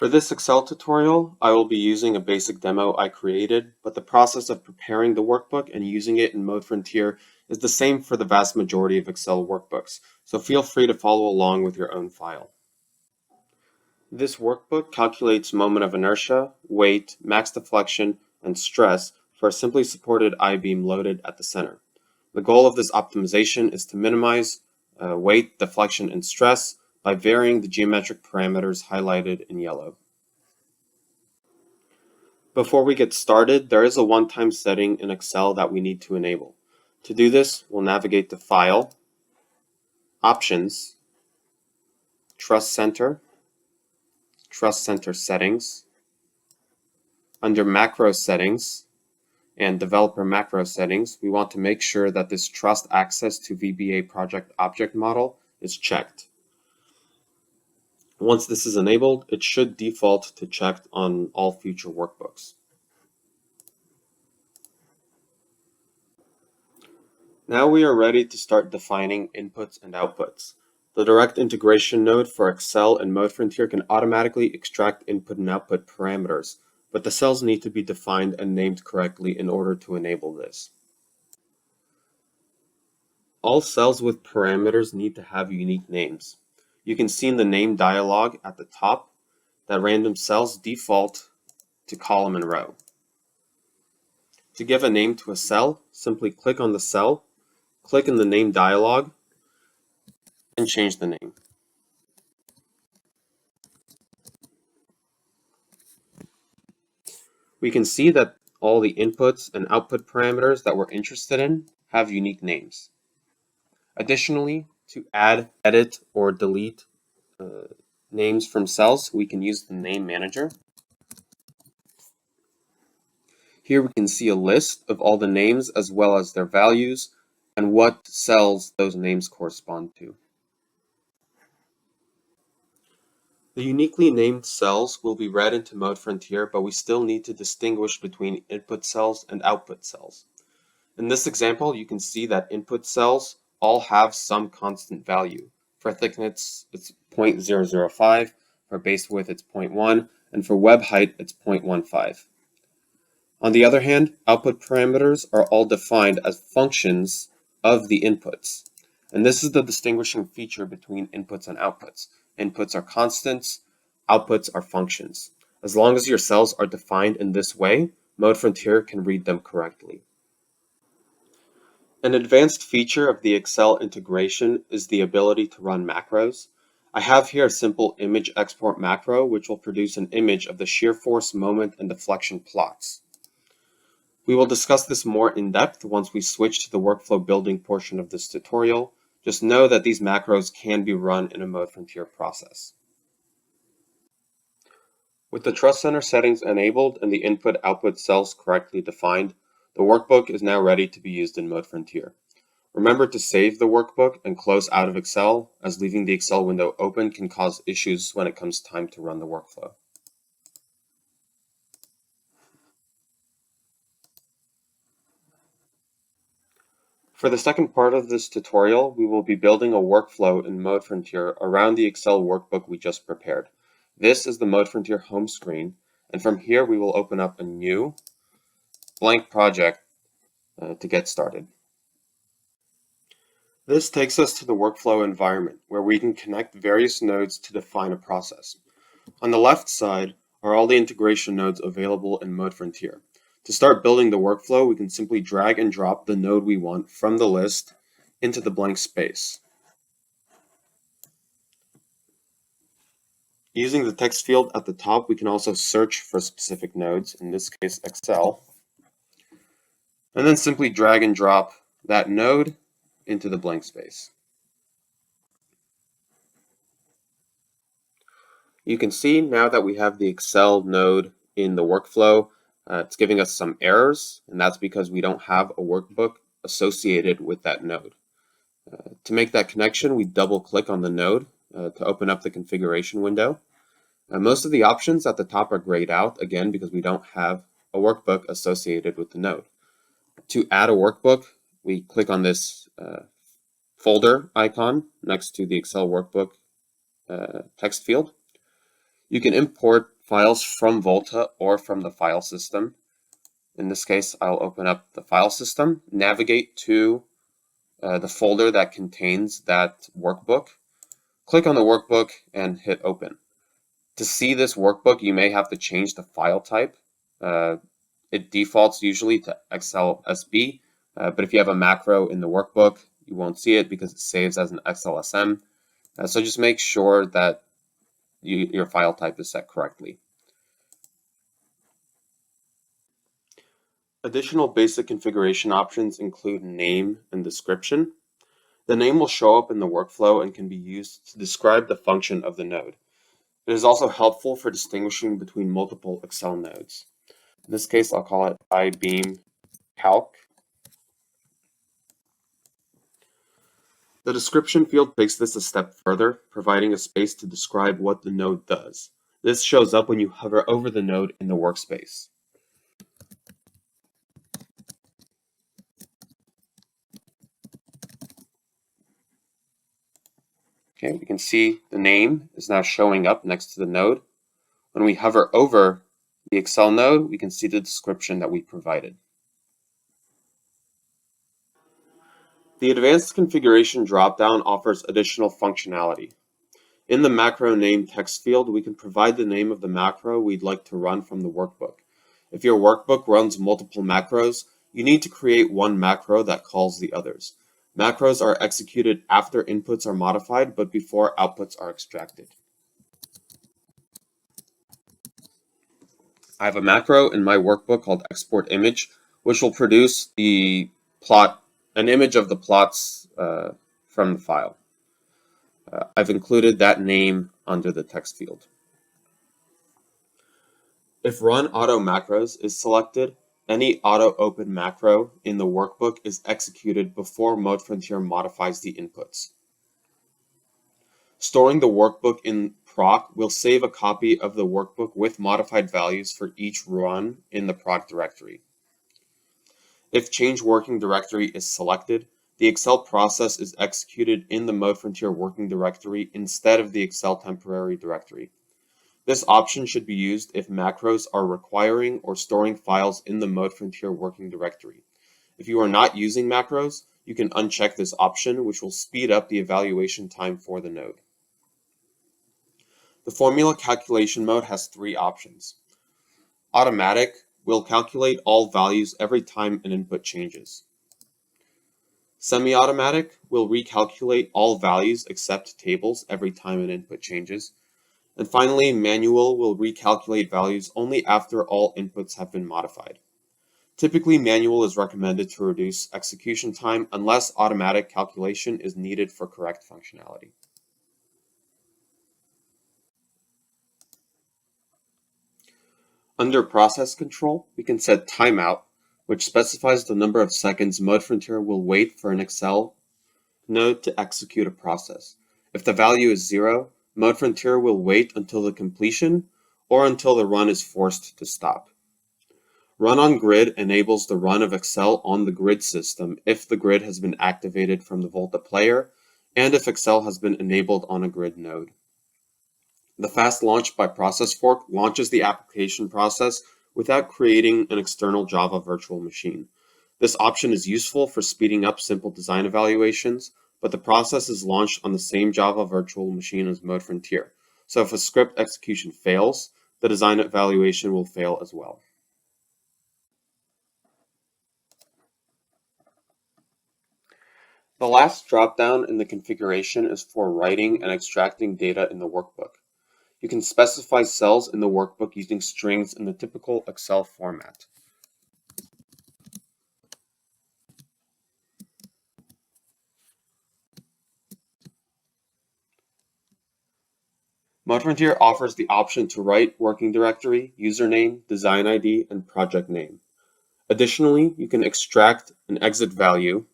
For this Excel tutorial, I will be using a basic demo I created, but the process of preparing the workbook and using it in modeFRONTIER is the same for the vast majority of Excel workbooks, so feel free to follow along with your own file. This workbook calculates moment of inertia, weight, max deflection, and stress for a simply supported I-beam loaded at the center. The goal of this optimization is to minimize weight, deflection, and stress by varying the geometric parameters highlighted in yellow. Before we get started, there is a one-time setting in Excel that we need to enable. To do this, we'll navigate to File, Options, Truss Center Settings. Under Macro Settings and Developer Macro Settings, we want to make sure that this Trust Access to VBA Project Object Model is checked. Once this is enabled, it should default to checked on all future workbooks. Now we are ready to start defining inputs and outputs. The direct integration node for Excel and modeFRONTIER can automatically extract input and output parameters, but the cells need to be defined and named correctly in order to enable this. All cells with parameters need to have unique names. You can see in the name dialog at the top that random cells default to column and row. To give a name to a cell, simply click on the cell, click in the name dialog, and change the name. We can see that all the inputs and output parameters that we're interested in have unique names. Additionally, to add, edit, or delete names from cells, we can use the name manager. Here we can see a list of all the names as well as their values and what cells those names correspond to. The uniquely named cells will be read into modeFRONTIER, but we still need to distinguish between input cells and output cells. In this example, you can see that input cells all have some constant value. For thickness, it's 0.005, for base width, it's 0.1, and for web height, it's 0.15. On the other hand, output parameters are all defined as functions of the inputs. And this is the distinguishing feature between inputs and outputs. Inputs are constants, outputs are functions. As long as your cells are defined in this way, modeFRONTIER can read them correctly. An advanced feature of the Excel integration is the ability to run macros. I have here a simple image export macro, which will produce an image of the shear force, moment, and deflection plots. We will discuss this more in depth once we switch to the workflow building portion of this tutorial. Just know that these macros can be run in a modeFRONTIER process. With the Trust Center settings enabled and the input-output cells correctly defined, the workbook is now ready to be used in modeFRONTIER. Remember to save the workbook and close out of Excel, as leaving the Excel window open can cause issues when it comes time to run the workflow. For the second part of this tutorial, we will be building a workflow in modeFRONTIER around the Excel workbook we just prepared. This is the modeFRONTIER home screen, and from here we will open up a new blank project to get started. This takes us to the workflow environment, where we can connect various nodes to define a process. On the left side are all the integration nodes available in modeFRONTIER. To start building the workflow, we can simply drag and drop the node we want from the list into the blank space. Using the text field at the top, we can also search for specific nodes, in this case Excel, and then simply drag and drop that node into the blank space. You can see now that we have the Excel node in the workflow, it's giving us some errors, and that's because we don't have a workbook associated with that node. To make that connection, we double click on the node to open up the configuration window. Most of the options at the top are grayed out, again, because we don't have a workbook associated with the node. To add a workbook, we click on this folder icon next to the Excel workbook text field. You can import files from Volta or from the file system. In this case, I'll open up the file system, navigate to the folder that contains that workbook, click on the workbook and hit open. To see this workbook, you may have to change the file type. It defaults usually to XLSB, but if you have a macro in the workbook, you won't see it because it saves as an XLSM. So just make sure that your file type is set correctly. Additional basic configuration options include name and description. The name will show up in the workflow and can be used to describe the function of the node. It is also helpful for distinguishing between multiple Excel nodes. In this case, I'll call it iBeam Calc. The description field takes this a step further, providing a space to describe what the node does. This shows up when you hover over the node in the workspace. Okay, we can see the name is now showing up next to the node. When we hover over the Excel node, we can see the description that we provided. The Advanced Configuration dropdown offers additional functionality. In the macro name text field, we can provide the name of the macro we'd like to run from the workbook. If your workbook runs multiple macros, you need to create one macro that calls the others. Macros are executed after inputs are modified, but before outputs are extracted. I have a macro in my workbook called export image, which will produce an image of the plots from the file. I've included that name under the text field. If Run Auto Macros is selected, any auto open macro in the workbook is executed before modeFRONTIER modifies the inputs. Storing the workbook in proc will save a copy of the workbook with modified values for each run in the proc directory. If Change Working Directory is selected, the Excel process is executed in the modeFRONTIER working directory instead of the Excel temporary directory. This option should be used if macros are requiring or storing files in the modeFRONTIER working directory. If you are not using macros, you can uncheck this option, which will speed up the evaluation time for the node. The formula calculation mode has three options. Automatic will calculate all values every time an input changes. Semi-automatic will recalculate all values except tables every time an input changes. And finally, manual will recalculate values only after all inputs have been modified. Typically, manual is recommended to reduce execution time unless automatic calculation is needed for correct functionality. Under Process Control, we can set Timeout, which specifies the number of seconds modeFRONTIER will wait for an Excel node to execute a process. If the value is 0, modeFRONTIER will wait until the completion or until the run is forced to stop. Run on Grid enables the run of Excel on the grid system if the grid has been activated from the Volta player and if Excel has been enabled on a grid node. The fast launch by process fork launches the application process without creating an external Java virtual machine. This option is useful for speeding up simple design evaluations, but the process is launched on the same Java virtual machine as modeFRONTIER. So if a script execution fails, the design evaluation will fail as well. The last dropdown in the configuration is for writing and extracting data in the workbook. You can specify cells in the workbook using strings in the typical Excel format. modeFRONTIER offers the option to write working directory, username, design ID, and project name. Additionally, you can extract an exit value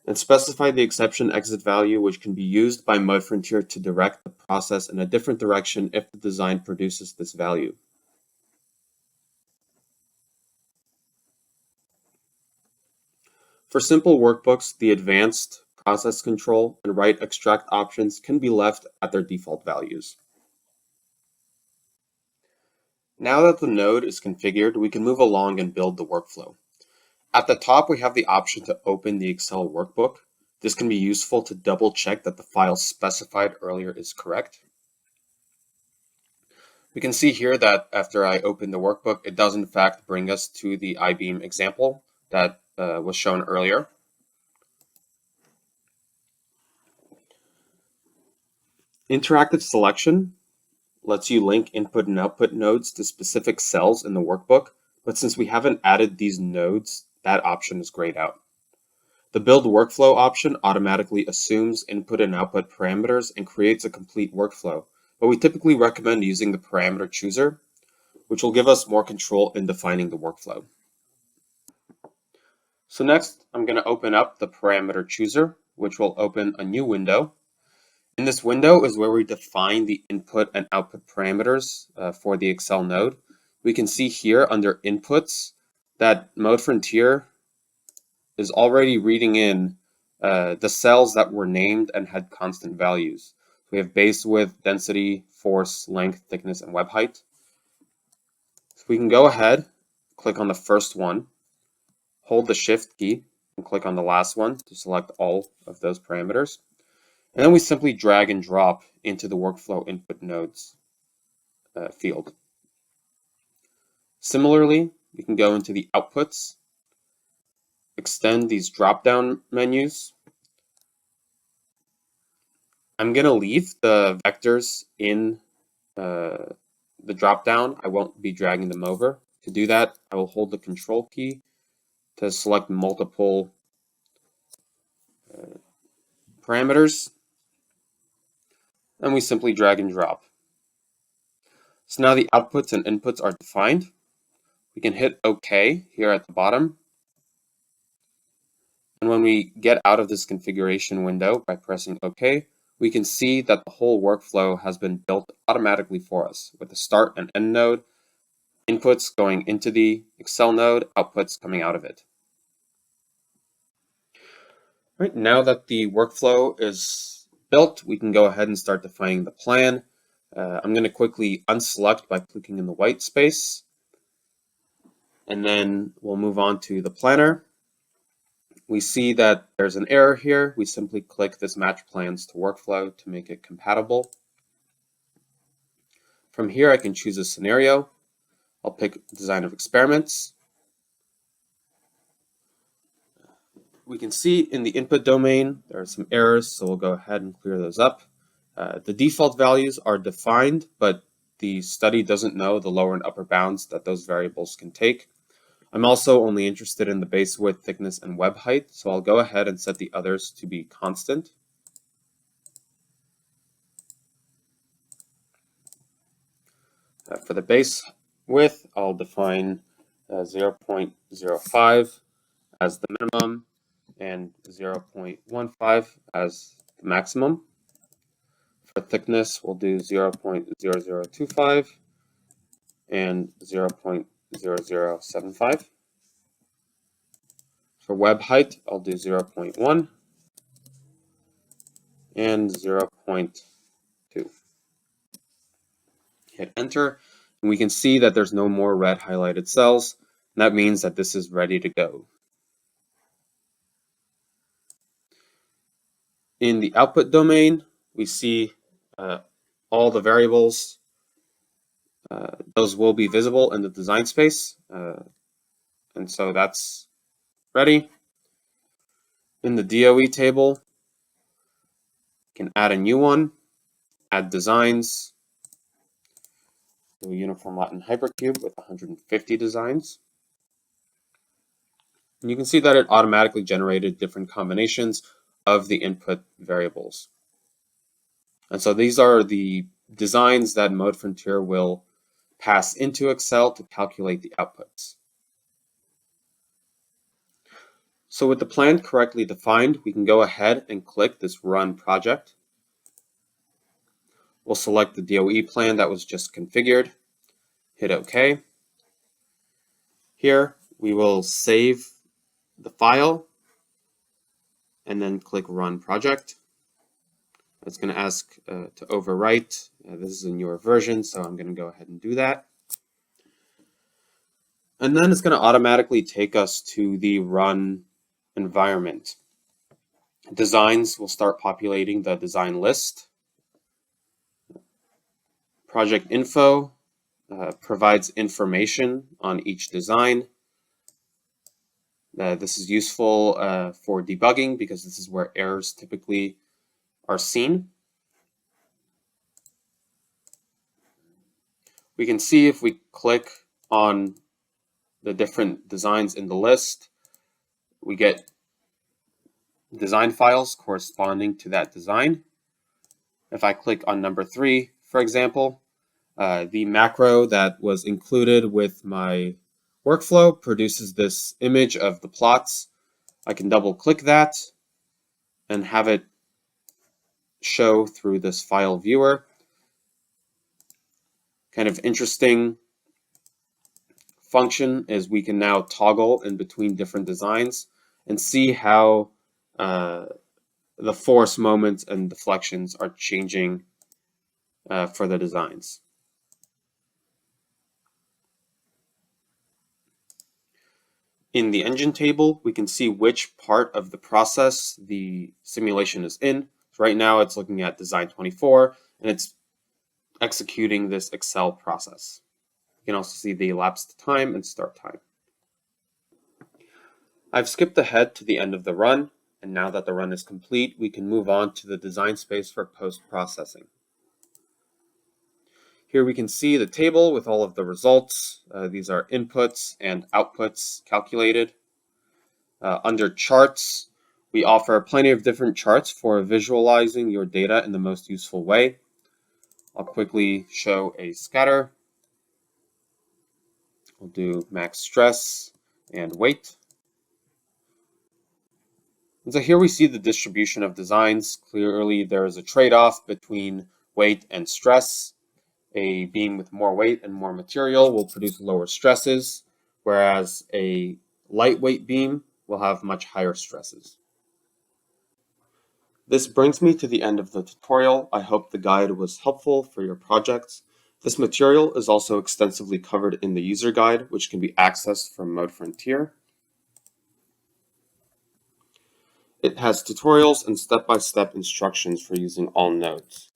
and specify the exception exit value, which can be used by modeFRONTIER to direct the process in a different direction if the design produces this value. For simple workbooks, the advanced process control and write extract options can be left at their default values. Now that the node is configured, we can move along and build the workflow. At the top, we have the option to open the Excel workbook. This can be useful to double check that the file specified earlier is correct. We can see here that after I open the workbook, it does in fact bring us to the I-beam example that was shown earlier. Interactive selection lets you link input and output nodes to specific cells in the workbook, but since we haven't added these nodes, that option is grayed out. The build workflow option automatically assumes input and output parameters and creates a complete workflow, but we typically recommend using the parameter chooser, which will give us more control in defining the workflow. So next, I'm going to open up the parameter chooser, which will open a new window. In this window is where we define the input and output parameters for the Excel node. We can see here under inputs that modeFRONTIER is already reading in the cells that were named and had constant values. We have base width, density, force, length, thickness, and web height. So we can go ahead, click on the first one, hold the Shift key, and click on the last one to select all of those parameters. And then we simply drag and drop into the workflow input nodes field. Similarly, we can go into the outputs, extend these drop-down menus. I'm going to leave the vectors in the drop-down. I won't be dragging them over. To do that, I will hold the Control key to select multiple parameters, and we simply drag and drop. So now the outputs and inputs are defined. We can hit OK here at the bottom. And when we get out of this configuration window by pressing OK, we can see that the whole workflow has been built automatically for us with the start and end node, inputs going into the Excel node, outputs coming out of it. Right, now that the workflow is built, we can go ahead and start defining the plan. I'm going to quickly unselect by clicking in the white space, and then we'll move on to the planner. We see that there's an error here. We simply click this match plans to workflow to make it compatible. From here, I can choose a scenario. I'll pick design of experiments. We can see in the input domain, there are some errors, so we'll go ahead and clear those up. The default values are defined, but the study doesn't know the lower and upper bounds that those variables can take. I'm also only interested in the base width, thickness, and web height, so I'll go ahead and set the others to be constant. For the base width, I'll define 0.05 as the minimum and 0.15 as the maximum. For thickness, we'll do 0.0025 and 0.0075. For web height, I'll do 0.1 and 0.2. Hit enter, and we can see that there's no more red highlighted cells, and that means that this is ready to go. In the output domain, we see all the variables. Those will be visible in the design space, and so that's ready. In the DOE table, you can add a new one, add designs, do a uniform Latin hypercube with 150 designs. And you can see that it automatically generated different combinations of the input variables. And so these are the designs that modeFRONTIER will pass into Excel to calculate the outputs. So with the plan correctly defined, we can go ahead and click this Run Project. We'll select the DOE plan that was just configured, hit OK. Here, we will save the file and then click Run Project. It's going to ask to overwrite. This is a newer version, so I'm going to go ahead and do that. And then it's going to automatically take us to the run environment. Designs will start populating the design list. Project info provides information on each design. This is useful for debugging because this is where errors typically are seen. We can see if we click on the different designs in the list, we get design files corresponding to that design. If I click on number 3, for example, the macro that was included with my workflow produces this image of the plots. I can double click that and have it show through this file viewer. Kind of interesting function is we can now toggle in between different designs and see how the force moments and deflections are changing for the designs. In the engine table, we can see which part of the process the simulation is in. So right now it's looking at design 24 and it's executing this Excel process. You can also see the elapsed time and start time. I've skipped ahead to the end of the run, and now that the run is complete, we can move on to the design space for post-processing. Here we can see the table with all of the results. These are inputs and outputs calculated. Under charts, we offer plenty of different charts for visualizing your data in the most useful way. I'll quickly show a scatter. We'll do max stress and weight. And so here we see the distribution of designs. Clearly there is a trade-off between weight and stress. A beam with more weight and more material will produce lower stresses, whereas a lightweight beam will have much higher stresses. This brings me to the end of the tutorial. I hope the guide was helpful for your projects. This material is also extensively covered in the user guide, which can be accessed from modeFRONTIER. It has tutorials and step-by-step instructions for using all nodes.